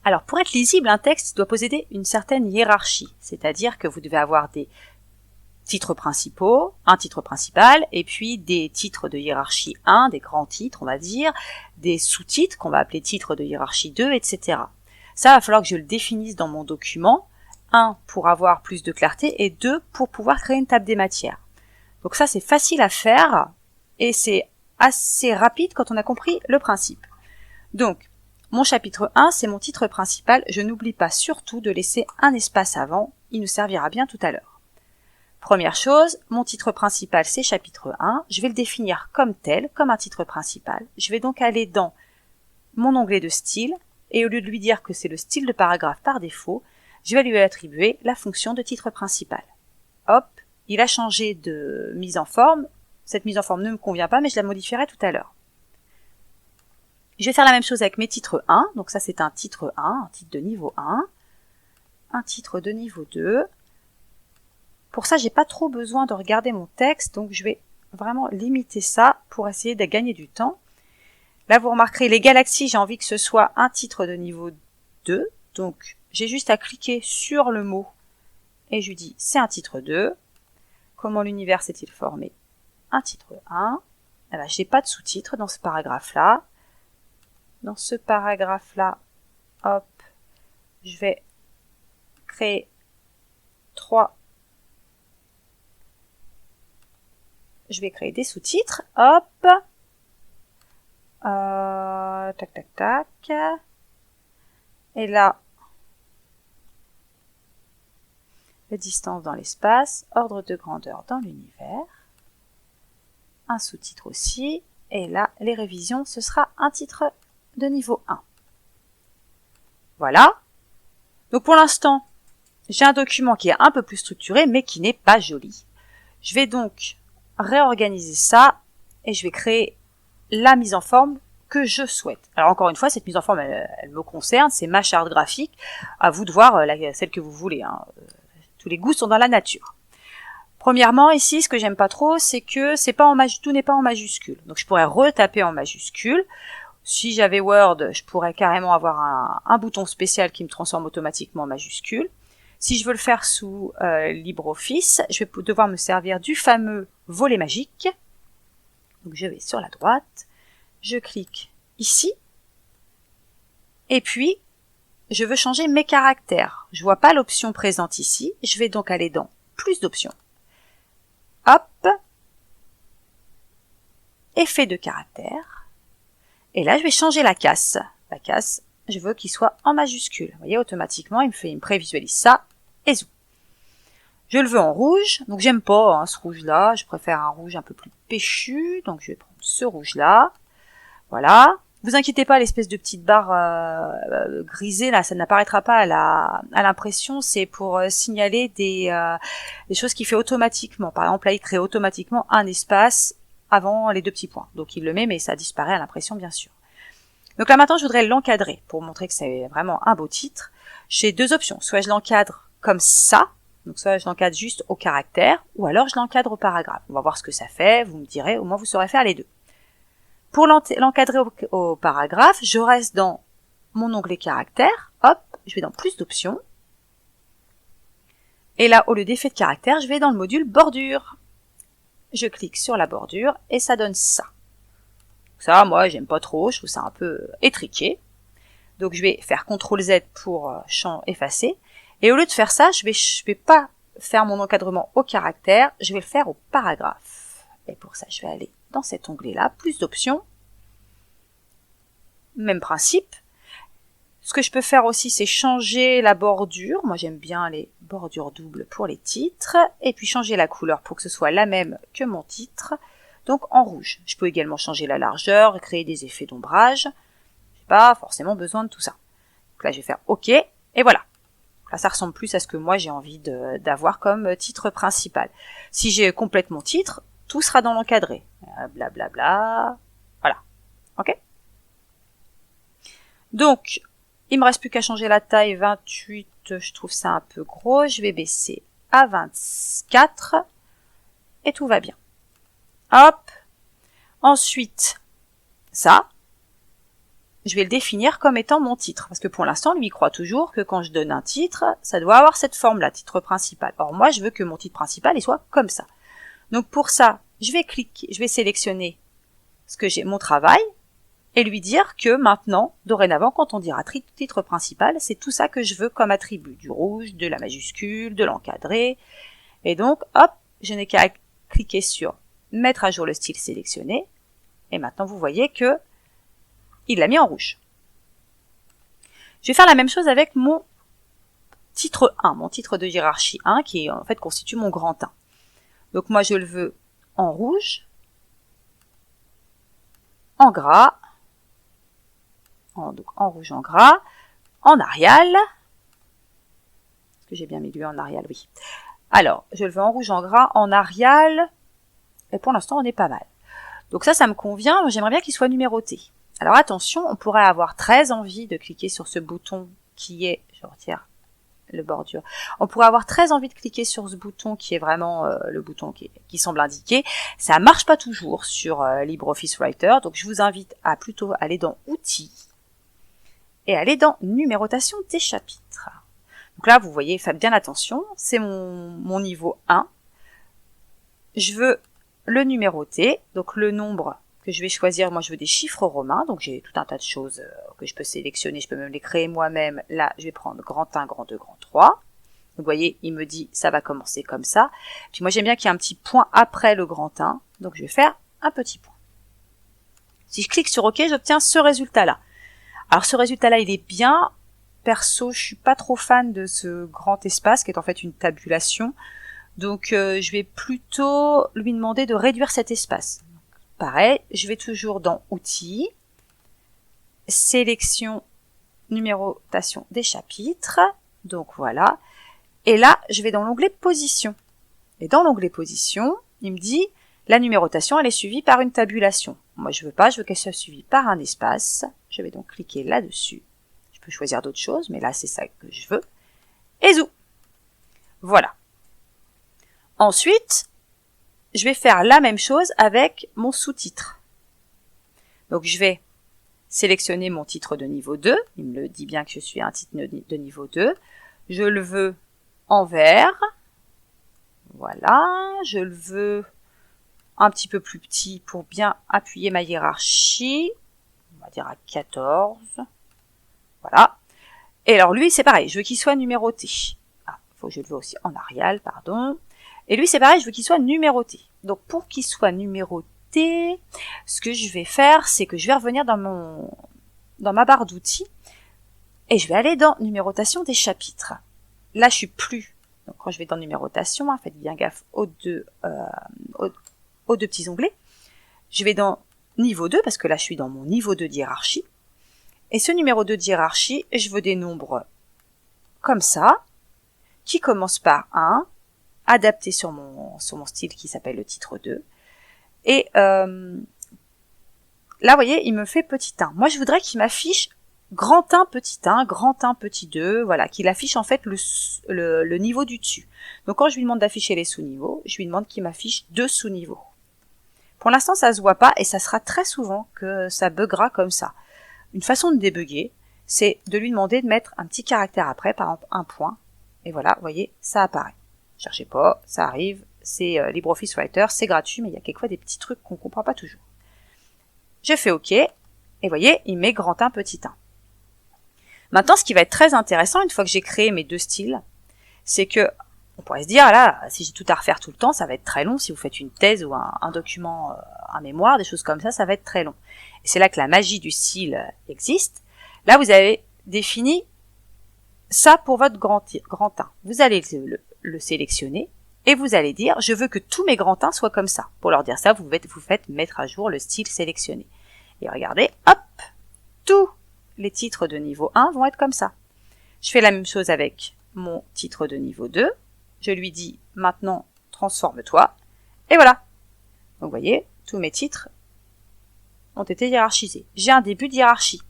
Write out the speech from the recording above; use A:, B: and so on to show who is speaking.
A: Alors, pour être lisible, un texte doit posséder une certaine hiérarchie, c'est-à-dire que vous devez avoir des titres principaux, un titre principal, et puis des titres de hiérarchie 1, des grands titres, on va dire, des sous-titres qu'on va appeler titres de hiérarchie 2, etc. Ça, va falloir que je le définisse dans mon document, 1 pour avoir plus de clarté, et 2 pour pouvoir créer une table des matières. Donc ça, c'est facile à faire, et c'est assez rapide quand on a compris le principe. Donc, mon chapitre 1, c'est mon titre principal. Je n'oublie pas surtout de laisser un espace avant. Il nous servira bien tout à l'heure. Première chose, mon titre principal, c'est chapitre 1. Je vais le définir comme tel, comme un titre principal. Je vais donc aller dans mon onglet de style, et au lieu de lui dire que c'est le style de paragraphe par défaut, je vais lui attribuer la fonction de titre principal. Hop, il a changé de mise en forme. Cette mise en forme ne me convient pas, mais je la modifierai tout à l'heure. Je vais faire la même chose avec mes titres 1, donc ça c'est un titre 1, un titre de niveau 1, un titre de niveau 2. Pour ça, j'ai pas trop besoin de regarder mon texte, donc je vais vraiment limiter ça pour essayer de gagner du temps. Là, vous remarquerez, les galaxies, j'ai envie que ce soit un titre de niveau 2, donc j'ai juste à cliquer sur le mot et je lui dis c'est un titre 2. Comment l'univers s'est-il formé? Un titre 1. Eh ben, j'ai pas de sous-titre dans ce paragraphe-là. Dans ce paragraphe-là, hop, je vais créer 3. Je vais créer des sous-titres, hop, tac, tac, tac, et là, la distance dans l'espace, ordre de grandeur dans l'univers, un sous-titre aussi, et là, les révisions, ce sera un titre de niveau 1. Voilà. Donc pour l'instant, j'ai un document qui est un peu plus structuré, mais qui n'est pas joli. Je vais donc réorganiser ça, et je vais créer la mise en forme que je souhaite. Alors encore une fois, cette mise en forme, elle me concerne, c'est ma charte graphique. À vous de voir celle que vous voulez. Tous les goûts sont dans la nature. Premièrement, ici, ce que j'aime pas trop, c'est que tout n'est pas en majuscule. Donc je pourrais retaper en majuscule. Si j'avais Word, je pourrais carrément avoir un bouton spécial qui me transforme automatiquement en majuscule. Si je veux le faire sous LibreOffice, je vais devoir me servir du fameux volet magique. Donc je vais sur la droite, je clique ici, et puis je veux changer mes caractères. Je vois pas l'option présente ici, je vais donc aller dans plus d'options. Hop, effet de caractère. Et là, je vais changer la casse. La casse, je veux qu'il soit en majuscule. Vous voyez, automatiquement, il me prévisualise ça, et zoom. Je le veux en rouge, donc j'aime pas ce rouge-là, je préfère un rouge un peu plus péchu, donc je vais prendre ce rouge-là. Voilà. Vous inquiétez pas, l'espèce de petite barre grisée, là, ça n'apparaîtra pas à l'impression, c'est pour signaler des choses qu'il fait automatiquement. Par exemple, là, il crée automatiquement un espace avant les deux petits points. Donc il le met, mais ça disparaît à l'impression, bien sûr. Donc là maintenant, je voudrais l'encadrer pour montrer que c'est vraiment un beau titre. J'ai deux options. Soit je l'encadre comme ça, donc soit je l'encadre juste au caractère, ou alors je l'encadre au paragraphe. On va voir ce que ça fait, vous me direz, au moins vous saurez faire les deux. Pour l'encadrer au paragraphe, je reste dans mon onglet caractère, hop, je vais dans plus d'options. Et là, au lieu d'effet de caractère, je vais dans le module bordure. Je clique sur la bordure et ça donne ça. Ça, moi, j'aime pas trop, je trouve ça un peu étriqué. Donc je vais faire CTRL Z pour champ effacer. Et au lieu de faire ça, je vais pas faire mon encadrement au caractère, je vais le faire au paragraphe. Et pour ça, je vais aller dans cet onglet-là, plus d'options. Même principe. Ce que je peux faire aussi, c'est changer la bordure. Moi, j'aime bien les bordures doubles pour les titres. Et puis changer la couleur pour que ce soit la même que mon titre. Donc en rouge. Je peux également changer la largeur, créer des effets d'ombrage. J'ai pas forcément besoin de tout ça. Donc là, je vais faire OK. Et voilà. Là, ça ressemble plus à ce que moi, j'ai envie d'avoir comme titre principal. Si j'ai complètement titre, tout sera dans l'encadré. Blablabla. Bla, bla. Voilà. OK? Donc, il me reste plus qu'à changer la taille. 28, je trouve ça un peu gros. Je vais baisser à 24. Et tout va bien. Hop. Ensuite, ça. je vais le définir comme étant mon titre. Parce que pour l'instant, lui, il croit toujours que quand je donne un titre, ça doit avoir cette forme-là, titre principal. Or, moi, je veux que mon titre principal, il soit comme ça. Donc, pour ça, je vais sélectionner mon travail, et lui dire que maintenant, dorénavant, quand on dira titre principal, c'est tout ça que je veux comme attribut. Du rouge, de la majuscule, de l'encadré. Et donc, hop, je n'ai qu'à cliquer sur mettre à jour le style sélectionné. Et maintenant, vous voyez que il l'a mis en rouge. Je vais faire la même chose avec mon titre 1, mon titre de hiérarchie 1, qui en fait constitue mon grand 1. Donc moi, je le veux en rouge, en gras, donc en rouge en gras, en Arial. Est-ce que j'ai bien mis lui en Arial? Oui. Alors, je le veux en rouge en gras, en Arial, et pour l'instant, on est pas mal. Donc ça me convient, j'aimerais bien qu'il soit numéroté. Alors attention, on pourrait avoir très envie de cliquer sur ce bouton qui est, je retire le bordure, on pourrait avoir très envie de cliquer sur ce bouton qui est vraiment le bouton qui semble indiquer. Ça marche pas toujours sur LibreOffice Writer, donc je vous invite à plutôt aller dans Outils et aller dans Numérotation des chapitres. Donc là, vous voyez, faites bien attention, c'est mon niveau 1. Je veux le numéroter, donc le nombre que je vais choisir, moi je veux des chiffres romains, donc j'ai tout un tas de choses que je peux sélectionner, je peux même les créer moi-même. Là, je vais prendre grand 1, grand 2, grand 3. Donc vous voyez, il me dit ça va commencer comme ça. Puis moi j'aime bien qu'il y ait un petit point après le grand 1, donc je vais faire un petit point. Si je clique sur OK, j'obtiens ce résultat-là. Alors ce résultat-là, il est bien. Perso, je suis pas trop fan de ce grand espace qui est en fait une tabulation. Donc je vais plutôt lui demander de réduire cet espace. Pareil, je vais toujours dans Outils, Sélection, Numérotation des chapitres. Donc voilà. Et là, je vais dans l'onglet Position. Et dans l'onglet Position, il me dit la numérotation, elle est suivie par une tabulation. Moi, je veux pas, je veux qu'elle soit suivie par un espace. Je vais donc cliquer là-dessus. Je peux choisir d'autres choses, mais là, c'est ça que je veux. Et zou. Voilà. Ensuite, je vais faire la même chose avec mon sous-titre. Donc je vais sélectionner mon titre de niveau 2. Il me le dit bien que je suis un titre de niveau 2. Je le veux en vert. Voilà. Je le veux un petit peu plus petit pour bien appuyer ma hiérarchie. On va dire à 14. Voilà. Et alors lui, c'est pareil. Je veux qu'il soit numéroté. Ah, faut que je le veux aussi en Arial, pardon. Et lui, c'est pareil, je veux qu'il soit numéroté. Donc, pour qu'il soit numéroté, ce que je vais faire, c'est que je vais revenir dans ma barre d'outils et je vais aller dans Numérotation des chapitres. Là, je suis plus. Donc, quand je vais dans Numérotation, faites bien gaffe aux deux petits onglets. Je vais dans Niveau 2, parce que là, je suis dans mon niveau 2 de hiérarchie. Et ce numéro 2 de hiérarchie, je veux des nombres comme ça, qui commencent par 1, adapté sur mon style qui s'appelle le titre 2. Et là, vous voyez, il me fait petit 1. Moi, je voudrais qu'il m'affiche grand 1, petit 1, grand 1, petit 2, voilà, qu'il affiche en fait le niveau du dessus. Donc quand je lui demande d'afficher les sous-niveaux, je lui demande qu'il m'affiche 2 sous-niveaux. Pour l'instant, ça se voit pas et ça sera très souvent que ça buggera comme ça. Une façon de débugger, c'est de lui demander de mettre un petit caractère après, par exemple un point. Et voilà, vous voyez, ça apparaît. Cherchez pas, ça arrive, c'est LibreOffice Writer, c'est gratuit, mais il y a quelquefois des petits trucs qu'on comprend pas toujours. Je fais OK, et vous voyez, il met grand 1, petit 1. Maintenant, ce qui va être très intéressant, une fois que j'ai créé mes deux styles, c'est que, on pourrait se dire, là, si j'ai tout à refaire tout le temps, ça va être très long. Si vous faites une thèse ou un document, un mémoire, des choses comme ça va être très long. Et c'est là que la magie du style existe. Là, vous avez défini ça pour votre grand 1. Vous allez le sélectionner et vous allez dire, je veux que tous mes grands 1 soient comme ça. Pour leur dire ça, vous faites mettre à jour le style sélectionné. Et regardez, hop, tous les titres de niveau 1 vont être comme ça. Je fais la même chose avec mon titre de niveau 2. Je lui dis, maintenant, transforme-toi. Et voilà. Donc, vous voyez, tous mes titres ont été hiérarchisés. J'ai un début de hiérarchie.